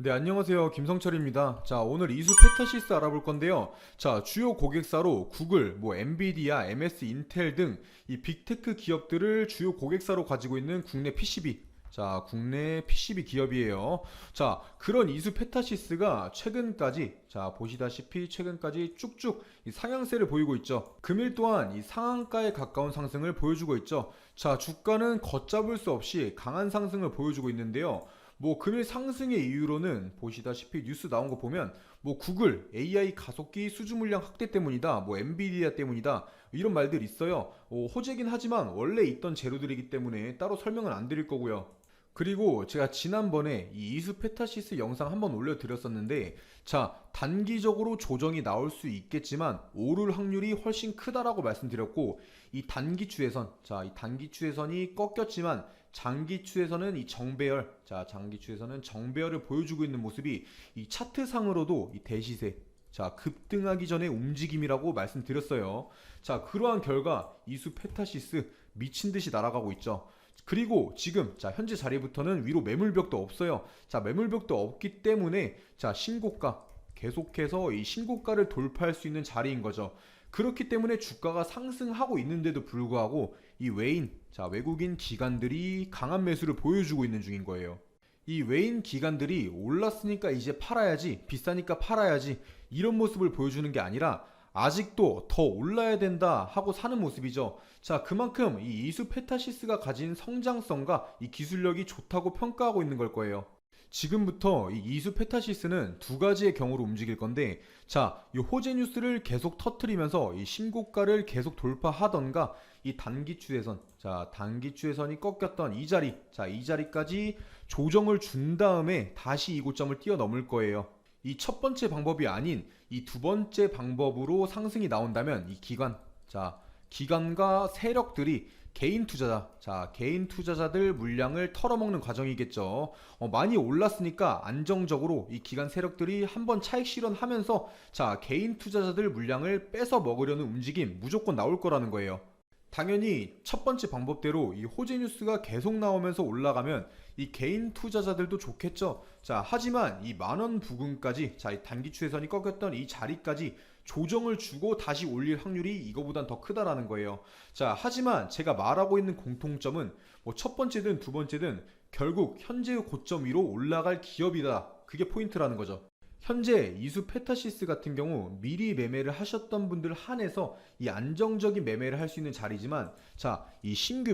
네, 안녕하세요. 김성철입니다. 자, 오늘 이수 페타시스 알아볼 건데요. 자, 주요 고객사로 구글, 엔비디아, MS, 인텔 등 이 빅테크 기업들을 주요 고객사로 가지고 있는 국내 PCB. 자, 국내 PCB 기업이에요. 자, 그런 이수 페타시스가 보시다시피 최근까지 쭉쭉 이 상향세를 보이고 있죠. 금일 또한 이 상한가에 가까운 상승을 보여주고 있죠. 자, 주가는 걷잡을 수 없이 강한 상승을 보여주고 있는데요. 금일 상승의 이유로는 보시다시피 뉴스 나온 거 보면 구글 AI 가속기 수주 물량 확대 때문이다, 엔비디아 때문이다, 이런 말들 있어요. 호재긴 하지만 원래 있던 재료들이기 때문에 따로 설명은 안 드릴 거고요. 그리고 제가 지난번에 이 이수 페타시스 영상 한번 올려드렸었는데, 자, 단기적으로 조정이 나올 수 있겠지만 오를 확률이 훨씬 크다라고 말씀드렸고, 이 단기 추세선, 자, 이 단기 추세선이 꺾였지만 장기 추세선은 이 정배열, 자, 장기 추세선은 정배열을 보여주고 있는 모습이 이 차트상으로도 이 대시세, 자, 급등하기 전의 움직임이라고 말씀드렸어요. 자, 그러한 결과 이수 페타시스 미친 듯이 날아가고 있죠. 그리고 지금 자, 현재 자리부터는 위로 매물벽도 없어요. 자, 매물벽도 없기 때문에 자, 신고가, 계속해서 이 신고가를 돌파할 수 있는 자리인 거죠. 그렇기 때문에 주가가 상승하고 있는데도 불구하고 이 외국인 기관들이 강한 매수를 보여주고 있는 중인 거예요. 이 외인 기관들이 올랐으니까 이제 팔아야지, 비싸니까 팔아야지, 이런 모습을 보여주는 게 아니라 아직도 더 올라야 된다 하고 사는 모습이죠. 자, 그만큼 이 이수 페타시스가 가진 성장성과 이 기술력이 좋다고 평가하고 있는 걸 거예요. 지금부터 이 이수 페타시스는 두 가지의 경우로 움직일 건데, 자, 이 호재 뉴스를 계속 터트리면서 이 신고가를 계속 돌파하던가, 이 단기 추세선, 자, 단기 추세선이 꺾였던 이 자리, 자, 이 자리까지 조정을 준 다음에 다시 이 고점을 뛰어넘을 거예요. 이 첫 번째 방법이 아닌 이 두 번째 방법으로 상승이 나온다면 이 기관과 세력들이 개인 투자자, 자, 개인 투자자들 물량을 털어먹는 과정이겠죠. 많이 올랐으니까 안정적으로 이 기관 세력들이 한번 차익 실현하면서 자, 개인 투자자들 물량을 뺏어 먹으려는 움직임 무조건 나올 거라는 거예요. 당연히 첫 번째 방법대로 이 호재 뉴스가 계속 나오면서 올라가면 이 개인 투자자들도 좋겠죠. 자, 하지만 이 만원 부근까지, 자, 이 단기 추세선이 꺾였던 이 자리까지 조정을 주고 다시 올릴 확률이 이거보단 더 크다라는 거예요. 자, 하지만 제가 말하고 있는 공통점은 첫 번째든 두 번째든 결국 현재의 고점 위로 올라갈 기업이다, 그게 포인트라는 거죠. 현재 이수 페타시스 같은 경우 미리 매매를 하셨던 분들 한해서 이 안정적인 매매를 할 수 있는 자리지만, 자, 이 신규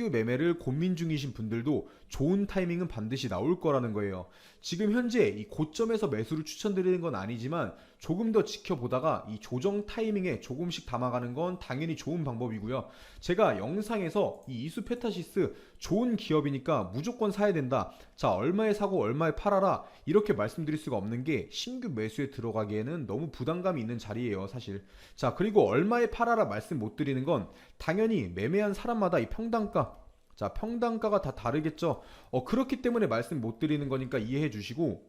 매매를 고민 중이신 분들도 좋은 타이밍은 반드시 나올 거라는 거예요. 지금 현재 이 고점에서 매수를 추천드리는 건 아니지만 조금 더 지켜보다가 이 조정 타이밍에 조금씩 담아가는 건 당연히 좋은 방법이고요. 제가 영상에서 이 이수 페타시스 좋은 기업이니까 무조건 사야 된다, 자, 얼마에 사고 얼마에 팔아라, 이렇게 말씀드릴 수가 없는 게 신규 매수에 들어가기에는 너무 부담감이 있는 자리예요, 사실. 자, 그리고 얼마에 팔아라 말씀 못 드리는 건 당연히 매매한 사람마다 이 평단가, 자, 평단가가 다 다르겠죠. 그렇기 때문에 말씀 못 드리는 거니까 이해해 주시고,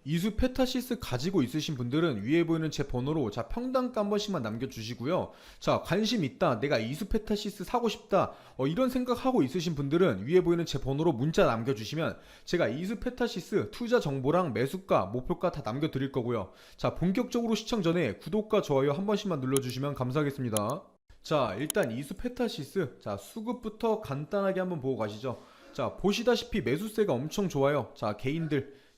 이수 페타시스 가지고 있으신 분들은 위에 보이는 제 번호로 자, 평단가 한 번씩만 남겨주시고요. 자, 관심 있다, 내가 이수 페타시스 사고 싶다, 이런 생각하고 있으신 분들은 위에 보이는 제 번호로 문자 남겨주시면 제가 이수 페타시스 투자 정보랑 매수가, 목표가 다 남겨드릴 거고요. 자, 본격적으로 시청 전에 구독과 좋아요 한 번씩만 눌러주시면 감사하겠습니다. 자, 일단 이수 페타시스, 자, 수급부터 간단하게 한번 보고 가시죠. 자, 보시다시피 매수세가 엄청 좋아요. 자,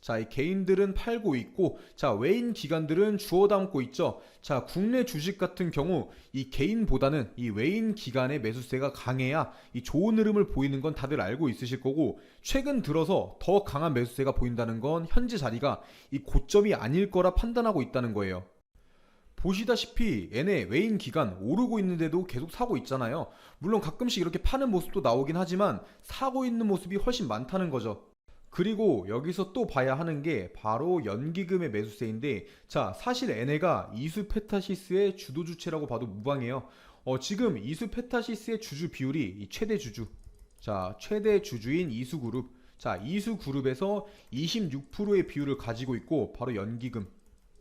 자, 이 개인들은 팔고 있고, 자, 외인 기관들은 주워 담고 있죠. 자, 국내 주식 같은 경우 이 개인보다는 이 외인 기관의 매수세가 강해야 이 좋은 흐름을 보이는 건 다들 알고 있으실 거고, 최근 들어서 더 강한 매수세가 보인다는 건 현재 자리가 이 고점이 아닐 거라 판단하고 있다는 거예요. 보시다시피 얘네 외인 기관 오르고 있는데도 계속 사고 있잖아요. 물론 가끔씩 이렇게 파는 모습도 나오긴 하지만 사고 있는 모습이 훨씬 많다는 거죠. 그리고 여기서 또 봐야 하는 게 바로 연기금의 매수세인데, 자, 사실 얘네가 이수 페타시스의 주도 주체라고 봐도 무방해요. 지금 이수 페타시스의 주주 비율이 이 최대 주주, 자, 최대 주주인 이수그룹, 자, 이수그룹에서 26%의 비율을 가지고 있고, 바로 연기금,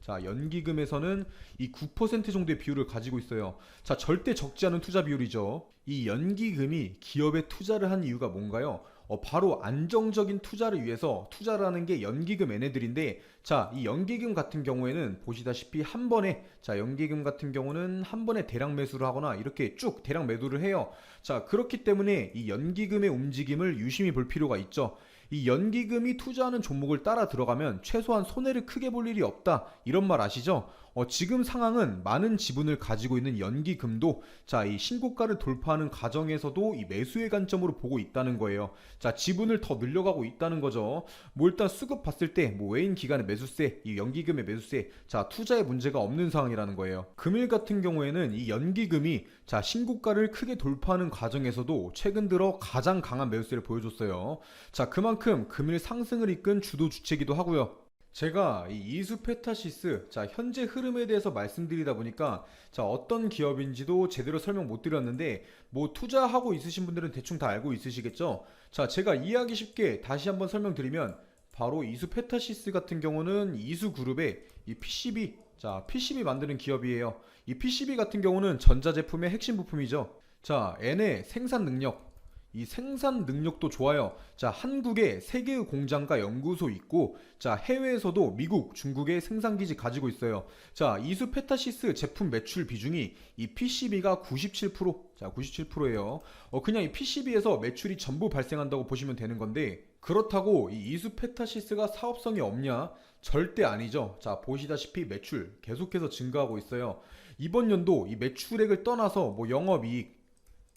자, 연기금에서는 이 9% 정도의 비율을 가지고 있어요. 자, 절대 적지 않은 투자 비율이죠. 이 연기금이 기업에 투자를 한 이유가 뭔가요? 바로 안정적인 투자를 위해서 투자라는 게 연기금 얘네들인데 자, 이 연기금 같은 경우에는 보시다시피 한 번에 자, 연기금 같은 경우는 한 번에 대량 매수를 하거나 이렇게 쭉 대량 매도를 해요. 자, 그렇기 때문에 이 연기금의 움직임을 유심히 볼 필요가 있죠. 이 연기금이 투자하는 종목을 따라 들어가면 최소한 손해를 크게 볼 일이 없다. 이런 말 아시죠? 지금 상황은 많은 지분을 가지고 있는 연기금도 자, 이 신고가를 돌파하는 과정에서도 이 매수의 관점으로 보고 있다는 거예요. 자, 지분을 더 늘려가고 있다는 거죠. 뭐 일단 수급 봤을 때 뭐 외인 기관의 매수세, 이 연기금의 매수세, 자, 투자에 문제가 없는 상황이라는 거예요. 금일 같은 경우에는 이 연기금이 자, 신고가를 크게 돌파하는 과정에서도 최근 들어 가장 강한 매수세를 보여줬어요. 자, 그만큼 금일 상승을 이끈 주도 주체기도 하고요. 제가 이 이수페타시스 자, 현재 흐름에 대해서 말씀드리다 보니까 자, 어떤 기업인지도 제대로 설명 못 드렸는데 뭐 투자하고 있으신 분들은 대충 다 알고 있으시겠죠. 자, 제가 이해하기 쉽게 다시 한번 설명드리면 바로 이수페타시스 같은 경우는 이수그룹의 이 PCB 자, PCB 만드는 기업이에요. 이 PCB 같은 경우는 전자제품의 핵심 부품이죠. 자, N의 생산 능력 이 생산 능력도 좋아요. 자, 한국에 3개의 공장과 연구소 있고, 자, 해외에서도 미국, 중국에 생산기지 가지고 있어요. 자, 이수페타시스 제품 매출 비중이 이 PCB가 97%, 자, 97%예요. 그냥 이 PCB에서 매출이 전부 발생한다고 보시면 되는 건데, 그렇다고 이 이수페타시스가 사업성이 없냐? 절대 아니죠. 자, 보시다시피 매출 계속해서 증가하고 있어요. 이번 연도 이 매출액을 떠나서 뭐 영업이익,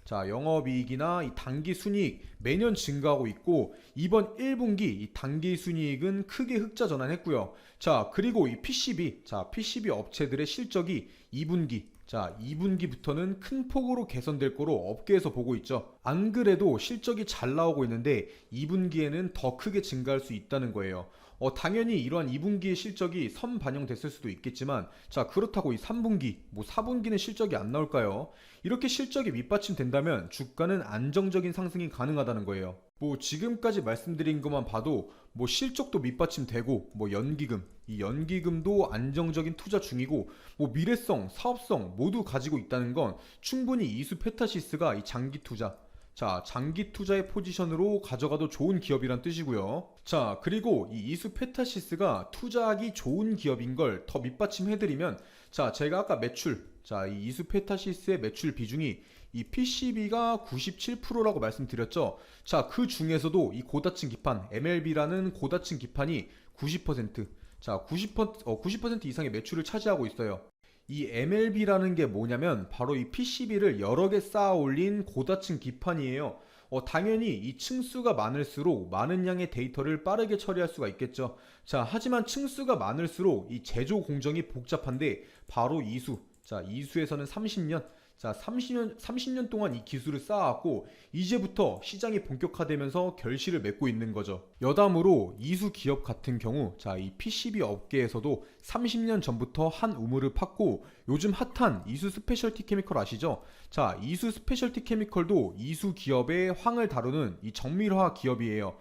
자, 영업이익이나 이 당기순이익 매년 증가하고 있고 이번 1분기 이 당기순이익은 크게 흑자 전환했고요. 자, 그리고 이 PCB, 자, PCB 업체들의 실적이 2분기, 자, 2분기부터는 큰 폭으로 개선될 거로 업계에서 보고 있죠. 안 그래도 실적이 잘 나오고 있는데 2분기에는 더 크게 증가할 수 있다는 거예요. 당연히 이러한 2분기의 실적이 선반영됐을 수도 있겠지만 자, 그렇다고 이 3분기, 뭐 4분기는 실적이 안 나올까요? 이렇게 실적이 밑받침된다면 주가는 안정적인 상승이 가능하다는 거예요. 뭐 지금까지 말씀드린 것만 봐도 뭐 실적도 밑받침되고 뭐 연기금, 이 연기금도 안정적인 투자 중이고 뭐 미래성, 사업성 모두 가지고 있다는 건 충분히 이수페타시스가 이 장기 투자 자, 장기 투자의 포지션으로 가져가도 좋은 기업이란 뜻이고요. 자, 그리고 이 이수페타시스가 투자하기 좋은 기업인 걸 더 밑받침해드리면 자, 제가 아까 매출 자, 이 이수페타시스의 매출 비중이 이 PCB가 97%라고 말씀드렸죠. 자, 그 중에서도 이 고다층 기판 MLB라는 고다층 기판이 90% 자, 90% 이상의 매출을 차지하고 있어요. 이 MLB라는 게 뭐냐면 바로 이 PCB를 여러 개 쌓아 올린 고다층 기판이에요. 당연히 이 층수가 많을수록 많은 양의 데이터를 빠르게 처리할 수가 있겠죠. 자, 하지만 층수가 많을수록 이 제조 공정이 복잡한데 바로 이수. 자, 이수에서는 30년. 자, 30년 동안 이 기술을 쌓아왔고 이제부터 시장이 본격화되면서 결실을 맺고 있는 거죠. 여담으로 이수 기업 같은 경우 자, 이 PCB 업계에서도 30년 전부터 한 우물을 팠고 요즘 핫한 이수 스페셜티 케미컬 아시죠? 자, 이수 스페셜티 케미컬도 이수 기업의 황을 다루는 이 정밀화학 기업이에요.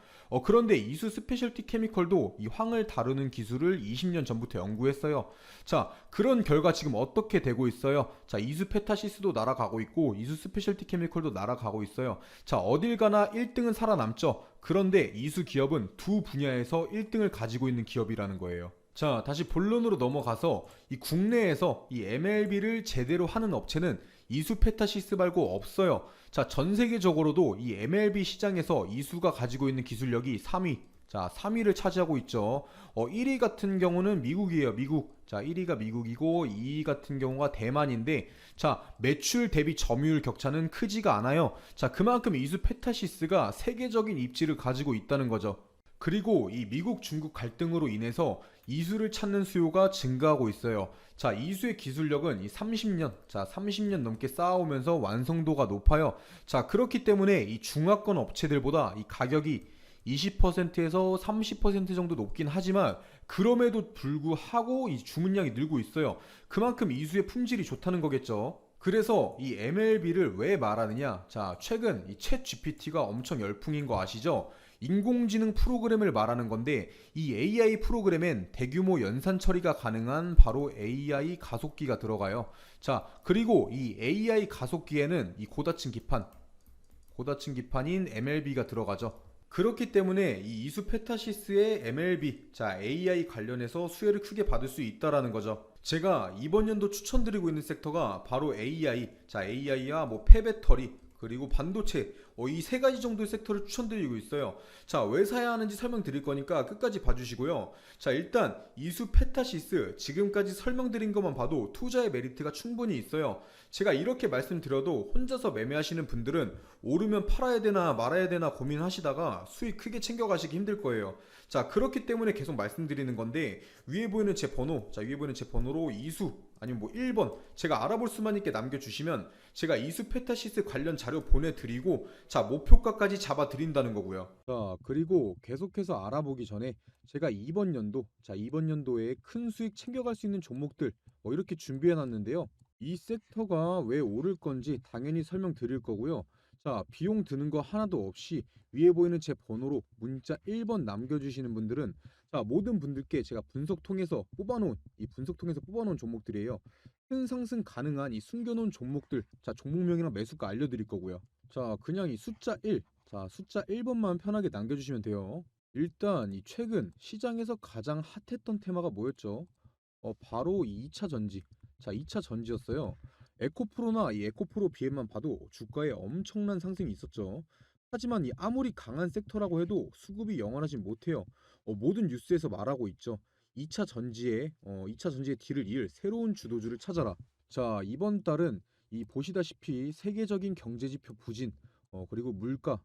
그런데 이수 스페셜티 케미컬도 이 황을 다루는 기술을 20년 전부터 연구했어요. 자, 그런 결과 지금 어떻게 되고 있어요? 자, 이수페타시스도 날아가고 있고 이수 스페셜티 케미컬도 날아가고 있어요. 자, 어딜 가나 1등은 살아남죠. 그런데 이수 기업은 두 분야에서 1등을 가지고 있는 기업이라는 거예요. 자, 다시 본론으로 넘어가서 이 국내에서 이 MLB를 제대로 하는 업체는 이수페타시스 말고 없어요. 자, 전 세계적으로도 이 MLB 시장에서 이수가 가지고 있는 기술력이 3위. 자, 3위를 차지하고 있죠. 1위 같은 경우는 미국이에요. 미국. 자, 1위가 미국이고 2위 같은 경우가 대만인데 자, 매출 대비 점유율 격차는 크지가 않아요. 자, 그만큼 이수페타시스가 세계적인 입지를 가지고 있다는 거죠. 그리고 이 미국 중국 갈등으로 인해서 이수를 찾는 수요가 증가하고 있어요. 자, 이수의 기술력은 이 30년, 자, 30년 넘게 쌓아오면서 완성도가 높아요. 자, 그렇기 때문에 이 중화권 업체들보다 이 가격이 20%에서 30% 정도 높긴 하지만 그럼에도 불구하고 이 주문량이 늘고 있어요. 그만큼 이수의 품질이 좋다는 거겠죠. 그래서 이 MLB를 왜 말하느냐? 자, 최근 이 챗 GPT가 엄청 열풍인 거 아시죠? 인공지능 프로그램을 말하는 건데 이 AI 프로그램엔 대규모 연산 처리가 가능한 바로 AI 가속기가 들어가요. 자, 그리고 이 AI 가속기에는 이 고다층 기판인 MLB가 들어가죠. 그렇기 때문에 이 이수 페타시스의 MLB, 자 AI 관련해서 수혜를 크게 받을 수 있다라는 거죠. 제가 이번 연도 추천드리고 있는 섹터가 바로 AI, 자 AI와 뭐 폐배터리 그리고 반도체 이 세 가지 정도의 섹터를 추천드리고 있어요. 자, 왜 사야 하는지 설명드릴 거니까 끝까지 봐주시고요. 자, 일단 이수 페타시스 지금까지 설명드린 것만 봐도 투자의 메리트가 충분히 있어요. 제가 이렇게 말씀드려도 혼자서 매매하시는 분들은 오르면 팔아야 되나 말아야 되나 고민하시다가 수익 크게 챙겨가시기 힘들 거예요. 자, 그렇기 때문에 계속 말씀드리는 건데 위에 보이는 제 번호, 자 위에 보이는 제 번호로 이수 아니면 뭐 1번 제가 알아볼 수만 있게 남겨주시면 제가 이수 페타시스 관련 자료 보내드리고 자 목표가까지 잡아드린다는 거고요. 자, 그리고 계속해서 알아보기 전에 제가 이번 연도, 자 이번 연도에 큰 수익 챙겨갈 수 있는 종목들 이렇게 준비해 놨는데요. 이 섹터가 왜 오를 건지 당연히 설명드릴 거고요. 자, 비용 드는 거 하나도 없이 위에 보이는 제 번호로 문자 1번 남겨주시는 분들은 자, 모든 분들께 제가 분석통에서 뽑아놓은 종목들이에요. 큰 상승 가능한 이 숨겨놓은 종목들, 자, 종목명이랑 매수가 알려드릴 거고요. 자, 그냥 이 숫자 1, 자, 숫자 1번만 편하게 남겨주시면 돼요. 일단 이 최근 시장에서 가장 핫했던 테마가 뭐였죠? 바로 이 2차 전지. 자, 2차 전지였어요. 에코프로나 이 에코프로 비행만 봐도 주가에 엄청난 상승이 있었죠. 하지만 이 아무리 강한 섹터라고 해도 수급이 영원하진 못해요. 모든 뉴스에서 말하고 있죠. 2차 전지의 뒤를 이을 새로운 주도주를 찾아라. 자, 이번 달은 이 보시다시피 세계적인 경제 지표 부진, 그리고 물가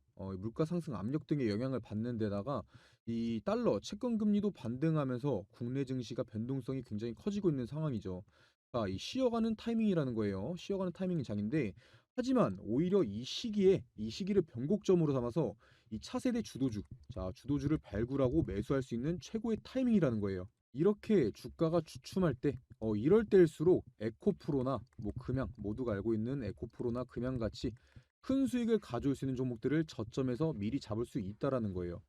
상승 압력 등의 영향을 받는 데다가 이 달러 채권 금리도 반등하면서 국내 증시가 변동성이 굉장히 커지고 있는 상황이죠. 자, 이 쉬어가는 타이밍이라는 거예요. 쉬어가는 타이밍이 장인데 하지만 오히려 이 시기를 변곡점으로 삼아서 이 차세대 주도주, 자, 주도주를 발굴하고 매수할 수 있는 최고의 타이밍이라는 거예요. 이렇게 주가가 주춤할 때, 이럴 때일수록 에코프로나 뭐 금양 모두가 알고 있는 에코프로나 금양같이 큰 수익을 가져올 수 있는 종목들을 저점에서 미리 잡을 수 있다라는 거예요.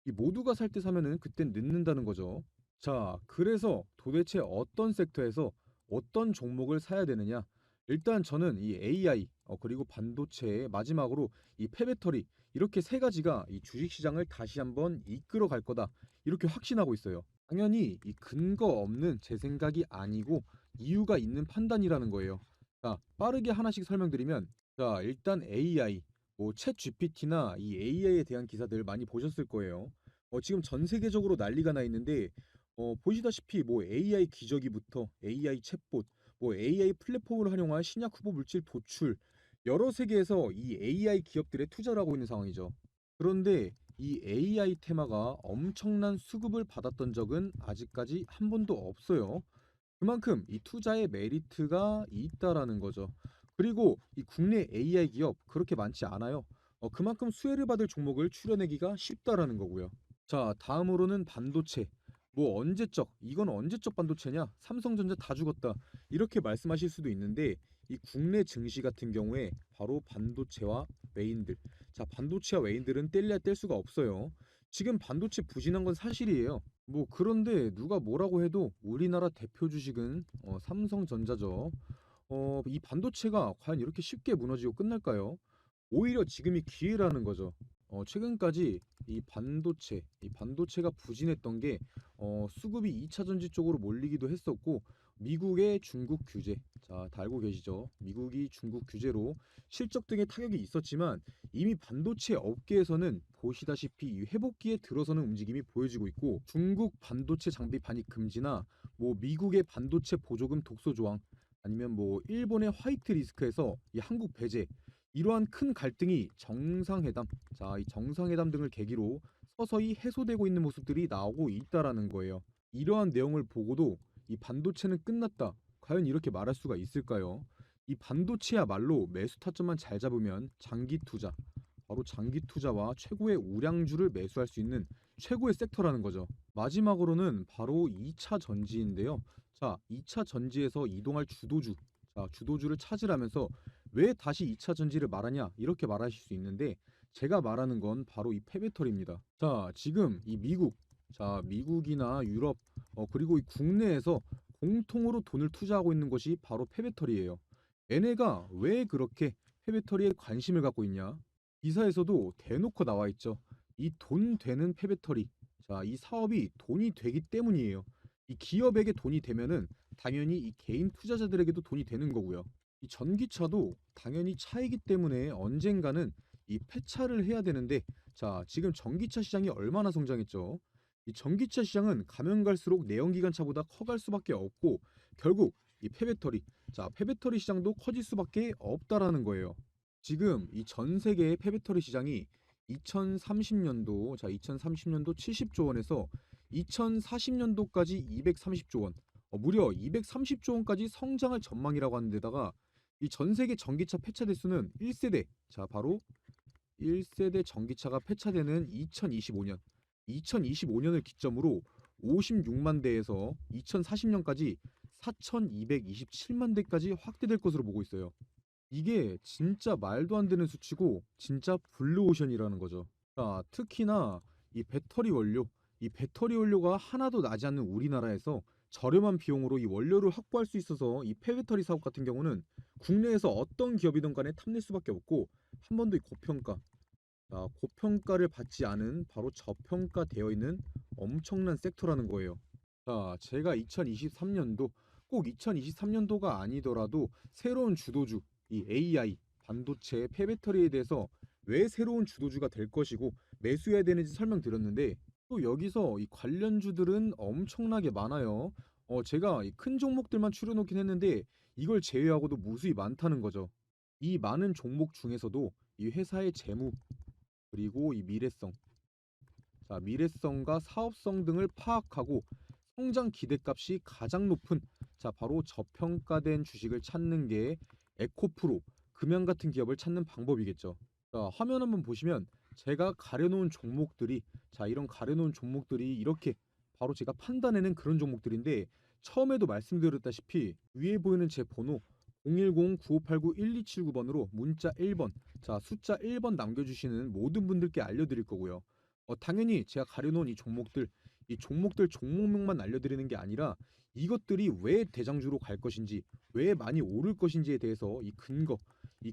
이 모두가 살 때 사면은 그땐 늦는다는 거죠. 자, 그래서 도대체 어떤 섹터에서 어떤 종목을 사야 되느냐? 일단 저는 이 AI 그리고 반도체 마지막으로 이 폐배터리 이렇게 세 가지가 이 주식 시장을 다시 한번 이끌어 갈 거다. 이렇게 확신하고 있어요. 당연히 이 근거 없는 제 생각이 아니고 이유가 있는 판단이라는 거예요. 자, 빠르게 하나씩 설명드리면 자, 일단 AI 챗 GPT나 이 AI에 대한 기사들 많이 보셨을 거예요. 지금 전 세계적으로 난리가 나 있는데 보시다시피 뭐 AI 기저귀부터 AI 챗봇, 뭐 AI 플랫폼을 활용한 신약 후보 물질 도출 여러 세계에서 이 AI 기업들에 투자를 하고 있는 상황이죠. 그런데 이 AI 테마가 엄청난 수급을 받았던 적은 아직까지 한 번도 없어요. 그만큼 이 투자의 메리트가 있다라는 거죠. 그리고 이 국내 AI 기업 그렇게 많지 않아요. 그만큼 수혜를 받을 종목을 추려내기가 쉽다라는 거고요. 자, 다음으로는 반도체. 뭐 언제적, 이건 언제적 반도체냐? 삼성전자 다 죽었다. 이렇게 말씀하실 수도 있는데 이 국내 증시 같은 경우에 바로 반도체와 외인들. 자, 반도체와 외인들은 뗄래야 뗄 수가 없어요. 지금 반도체 부진한 건 사실이에요. 뭐 그런데 누가 뭐라고 해도 우리나라 대표 주식은 삼성전자죠. 이 반도체가 과연 이렇게 쉽게 무너지고 끝날까요? 오히려 지금이 기회라는 거죠. 최근까지 이 반도체가 부진했던 게 수급이 2차 전지 쪽으로 몰리기도 했었고 미국의 중국 규제, 자, 다 알고 계시죠? 미국이 중국 규제로 실적 등의 타격이 있었지만 이미 반도체 업계에서는 보시다시피 이 회복기에 들어서는 움직임이 보여지고 있고 중국 반도체 장비 반입 금지나 뭐 미국의 반도체 보조금 독소 조항 아니면 뭐 일본의 화이트 리스크에서 이 한국 배제 이러한 큰 갈등이 정상회담, 자, 이 정상회담 등을 계기로 서서히 해소되고 있는 모습들이 나오고 있다라는 거예요. 이러한 내용을 보고도 이 반도체는 끝났다. 과연 이렇게 말할 수가 있을까요? 이 반도체야말로 매수 타점만 잘 잡으면 장기 투자, 바로 장기 투자와 최고의 우량주를 매수할 수 있는 최고의 섹터라는 거죠. 마지막으로는 바로 2차 전지인데요. 자, 2차 전지에서 이동할 주도주, 자, 주도주를 찾으라면서 왜 다시 2차 전지를 말하냐 이렇게 말하실 수 있는데 제가 말하는 건 바로 이 폐배터리입니다. 자, 지금 이 미국이나 유럽 그리고 이 국내에서 공통으로 돈을 투자하고 있는 것이 바로 폐배터리예요. 얘네가 왜 그렇게 폐배터리에 관심을 갖고 있냐? 기사에서도 대놓고 나와 있죠. 이 돈 되는 폐배터리. 자, 이 사업이 돈이 되기 때문이에요. 이 기업에게 돈이 되면은 당연히 이 개인 투자자들에게도 돈이 되는 거고요. 이 전기차도 당연히 차이기 때문에 언젠가는 이 폐차를 해야 되는데, 자, 지금 전기차 시장이 얼마나 성장했죠? 이 전기차 시장은 가면 갈수록 내연기관차보다 커갈 수밖에 없고, 결국 이 폐배터리, 자, 폐배터리 시장도 커질 수밖에 없다라는 거예요. 지금 이 전 세계의 폐배터리 시장이 2030년도, 자, 2030년도 70조 원에서 2040년도까지 230조 원, 무려 230조 원까지 성장할 전망이라고 하는 데다가 이 전 세계 전기차 폐차 대수는 1세대, 자, 바로 1세대 전기차가 폐차되는 2025년을 기점으로 56만 대에서 2040년까지 4,227만 대까지 확대될 것으로 보고 있어요. 이게 진짜 말도 안 되는 수치고 진짜 블루오션이라는 거죠. 자, 특히나 이 배터리 원료가 하나도 나지 않는 우리나라에서 저렴한 비용으로 이 원료를 확보할 수 있어서 이 폐배터리 사업 같은 경우는 국내에서 어떤 기업이든 간에 탐낼 수밖에 없고, 한 번도 이 고평가, 고평가를 받지 않은 바로 저평가되어 있는 엄청난 섹터라는 거예요. 자, 제가 2023년도, 꼭 2023년도가 아니더라도 새로운 주도주, 이 AI, 반도체, 폐배터리에 대해서 왜 새로운 주도주가 될 것이고 매수해야 되는지 설명드렸는데, 또 여기서 이 관련주들은 엄청나게 많아요. 제가 이 큰 종목들만 추려놓긴 했는데 이걸 제외하고도 무수히 많다는 거죠. 이 많은 종목 중에서도 이 회사의 재무, 그리고 이 미래성, 자, 미래성과 사업성 등을 파악하고 성장 기대값이 가장 높은, 자, 바로 저평가된 주식을 찾는 게 에코프로, 금양 같은 기업을 찾는 방법이겠죠. 자, 화면 한번 보시면 제가 가려놓은 종목들이, 자, 이런 가려놓은 종목들이 이렇게 바로 제가 판단해낸 그런 종목들인데, 처음에도 말씀드렸다시피 위에 보이는 제 번호 010-9589-1279번으로 문자 1번, 자, 숫자 1번 남겨주시는 모든 분들께 알려드릴 거고요. 당연히 제가 가려놓은 이 종목들 종목명만 알려드리는 게 아니라 이것들이 왜 대장주로 갈 것인지, 왜 많이 오를 것인지에 대해서 이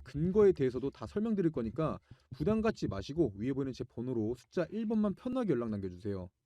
근거에 대해서도 다 설명드릴 거니까 부담 갖지 마시고 위에 보이는 제 번호로 숫자 1번만 편하게 연락 남겨주세요.